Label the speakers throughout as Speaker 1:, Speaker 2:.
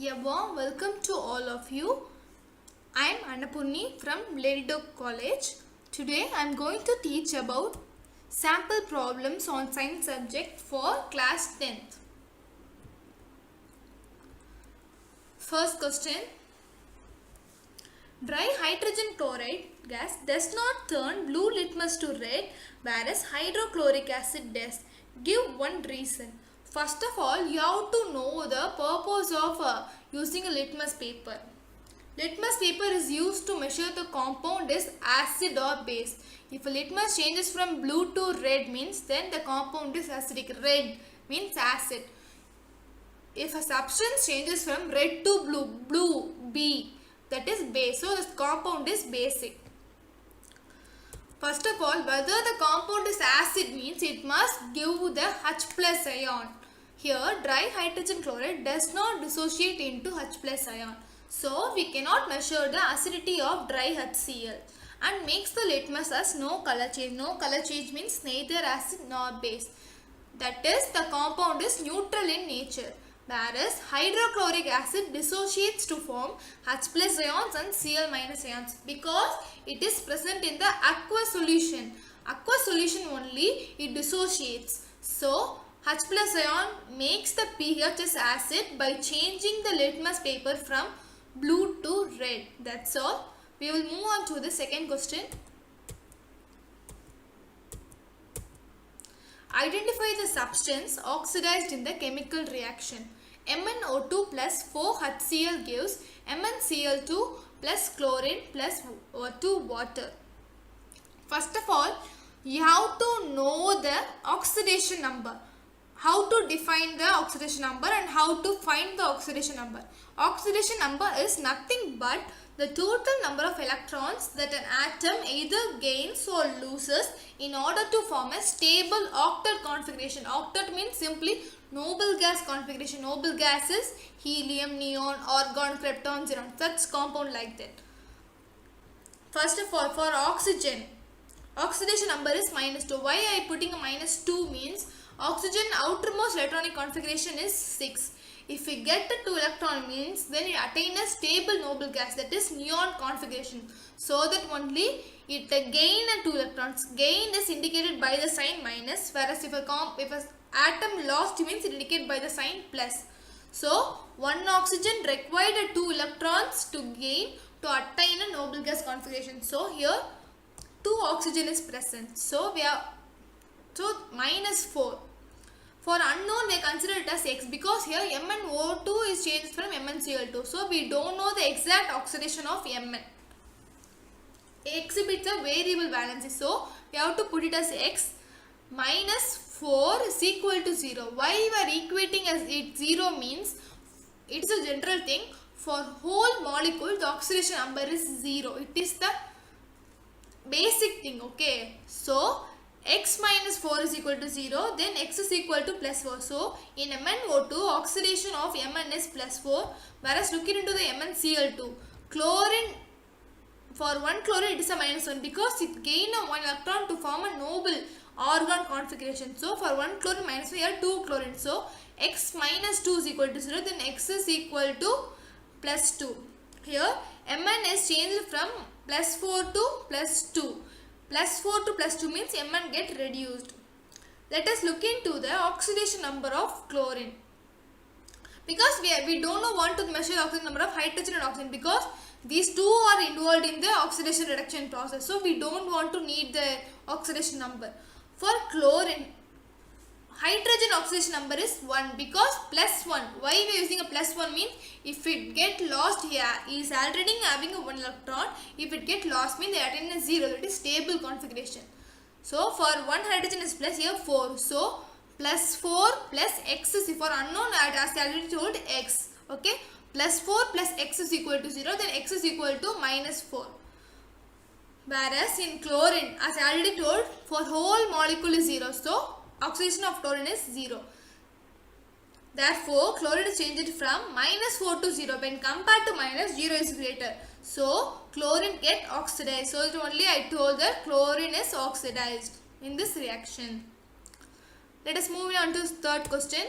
Speaker 1: A warm welcome to all of you. I am Annapurni from Lady Doak College. Today I am going to teach about sample problems on science subject for class 10th. First question. Dry hydrogen chloride gas does not turn blue litmus to red, whereas hydrochloric acid does. Give one reason. First of all, you have to know the purpose of using a litmus paper. Litmus paper is used to measure the compound is acid or base. If a litmus changes from blue to red means then the compound is acidic. Red means acid. If a substance changes from red to blue B, that is base. So the compound is basic. First of all, whether the compound is acid means it must give the H plus ion. Here, dry hydrogen chloride does not dissociate into H plus ion. So, we cannot measure the acidity of dry HCl and makes the litmus as no color change. No color change means neither acid nor base. That is, the compound is neutral in nature. Whereas hydrochloric acid dissociates to form H plus ions and Cl minus ions because it is present in the aqueous solution. Aqueous solution only it dissociates. So H plus ion makes the pH as acid by changing the litmus paper from blue to red. That's all. We will move on to the second question. Identify the substance oxidized in the chemical reaction. MnO2 plus 4HCl gives MnCl2 plus chlorine plus 2 water. First of all, you have to know the oxidation number. How to define the oxidation number and how to find the oxidation number. Oxidation number is nothing but the total number of electrons that an atom either gains or loses in order to form a stable octet configuration. Octet means simply noble gas configuration. Noble gas is helium, neon, argon, krypton, xenon. Such compound like that. First of all, for oxygen, oxidation number is -2. Why I putting a -2 means oxygen outermost electronic configuration is 6. If we get a 2 electron means then it attain a stable noble gas, that is neon configuration. So that only it gain a 2 electrons. Gain is indicated by the sign minus, whereas if a atom lost means it indicated by the sign plus. So one oxygen required 2 electrons to gain to attain a noble gas configuration. So here 2 oxygen is present. So we have -4. For unknown, they consider it as X because here MnO2 is changed from MnCl2. So we don't know the exact oxidation of Mn. Exhibits a variable valency. So we have to put it as X. -4 is equal to 0. Why we are equating as it 0 means it's a general thing. For whole molecule, the oxidation number is 0. It is the basic thing. Okay. So X -4 is equal to 0, then X is equal to +4. So, in MnO2, oxidation of Mn is +4, whereas looking into the MnCl2, chlorine, for one chlorine it is a -1 because it gained a 1 electron to form a noble argon configuration. So, for one chlorine -1, here 2 chlorine. So, X -2 is equal to 0, then X is equal to +2. Here, Mn is changed from +4 to +2. +4 to +2 means Mn get reduced. Let us look into the oxidation number of chlorine. Because we don't know want to measure the oxidation number of hydrogen and oxygen because these two are involved in the oxidation reduction process. So we don't want to need the oxidation number. For chlorine, hydrogen oxidation number is 1 because +1. Why we are using a +1 means if it get lost here is already having a 1 electron. If it get lost means they attain a 0. That is stable configuration. So for one hydrogen is plus, here 4. So +4 plus X is for unknown as I already told X. Okay. +4 plus X is equal to 0. Then X is equal to -4. Whereas in chlorine as I already told for whole molecule is 0. So oxidation of chlorine is 0. Therefore, chlorine is changed from -4 to 0. When compared to minus, 0 is greater. So, chlorine get oxidized. So, only I told that chlorine is oxidized in this reaction. Let us move on to third question.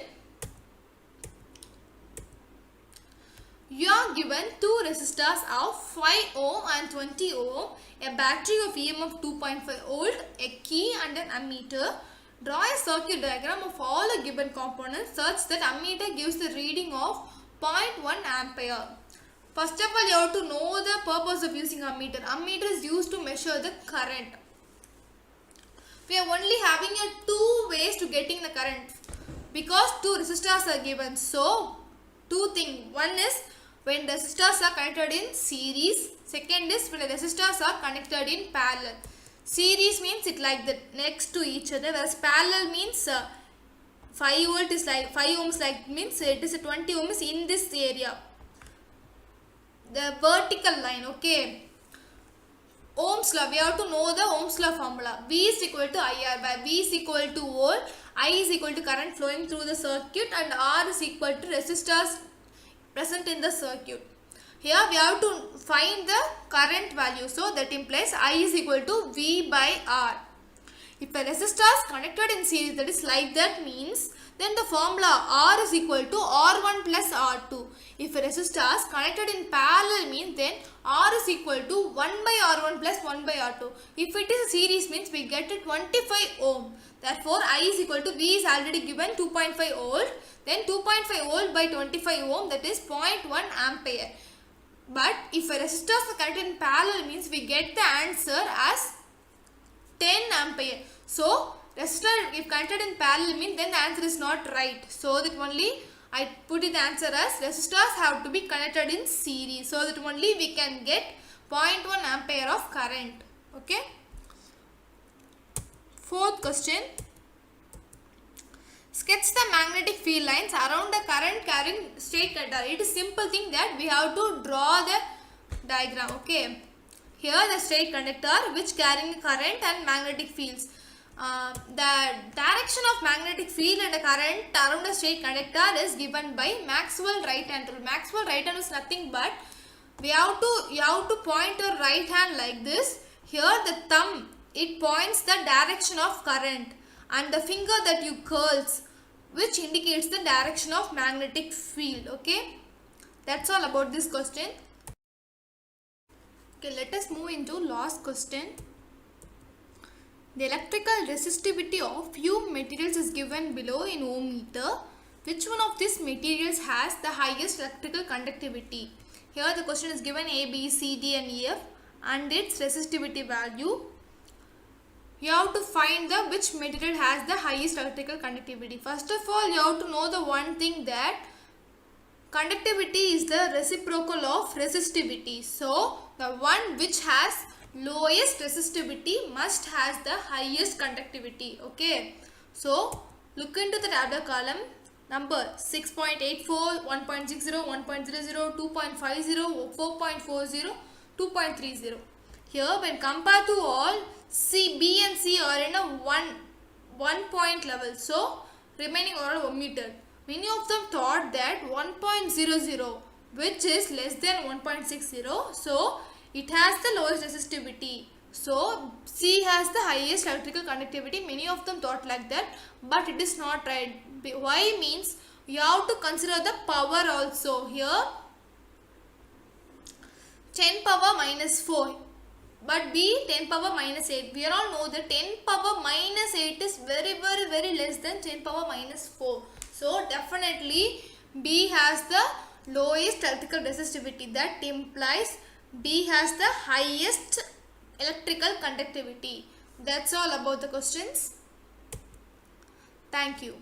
Speaker 1: You are given two resistors of 5 ohm and 20 ohm, a battery of EMF 2.5 volt, a key and an ammeter. Draw a circuit diagram of all the given components such that ammeter gives the reading of 0.1 ampere. First of all, you have to know the purpose of using ammeter. Ammeter is used to measure the current. We are only having two ways to getting the current because two resistors are given. So, two things. One is when resistors are connected in series. Second is when the resistors are connected in parallel. Series means it like that next to each other, whereas parallel means 5 volt is like 5 ohms like means it is a 20 ohms in this area. The vertical line, okay. Ohm's law, we have to know the Ohm's law formula. V is equal to IR, where V is equal to volt, I is equal to current flowing through the circuit, and R is equal to resistors present in the circuit. Here we have to find the current value, so that implies I is equal to V by R. If a resistor is connected in series, that is like that means, then the formula R is equal to R1 plus R2. If a resistor is connected in parallel means, then R is equal to 1 by R1 plus 1 by R2. If it is a series means we get a 25 ohm. Therefore, I is equal to V is already given 2.5 volt. Then 2.5 volt by 25 ohm, that is 0.1 ampere. But if a resistor is connected in parallel means we get the answer as 10 ampere. So, resistor if connected in parallel means then the answer is not right. So, that only I put the answer as resistors have to be connected in series. So, that only we can get 0.1 ampere of current. Okay. Fourth question. Sketch the magnetic field lines around the current carrying straight conductor. It is simple thing that we have to draw the diagram. Okay. Here the straight conductor which carrying current and magnetic fields. The direction of magnetic field and the current around the straight conductor is given by Maxwell right hand rule. Maxwell right hand is nothing but you have to point your right hand like this. Here the thumb, it points the direction of current, and the finger that you curls which indicates the direction of magnetic field. Okay, that's all about this question. Okay, let us move into last question. The electrical resistivity of few materials is given below in ohm meter. Which one of these materials has the highest electrical conductivity? Here the question is given A, B, C, D and E, F and its resistivity value. You have to find the which material has the highest electrical conductivity. First of all, you have to know the one thing that conductivity is the reciprocal of resistivity. So, the one which has lowest resistivity must has the highest conductivity. Okay. So, look into the tabular column. Number 6.84, 1.60, 1.00, 2.50, 4.40, 2.30. Here, when compared to all, C, B and C are in a one point level. So, remaining are all omitted. Many of them thought that 1.00 which is less than 1.60. So, it has the lowest resistivity. So, C has the highest electrical conductivity. Many of them thought like that. But it is not right. Why means you have to consider the power also. Here 10 power minus 4. But B 10 power minus 8. We all know that 10 power minus 8 is very less than 10 power minus 4. So definitely B has the lowest electrical resistivity. That implies B has the highest electrical conductivity. That's all about the questions. Thank you.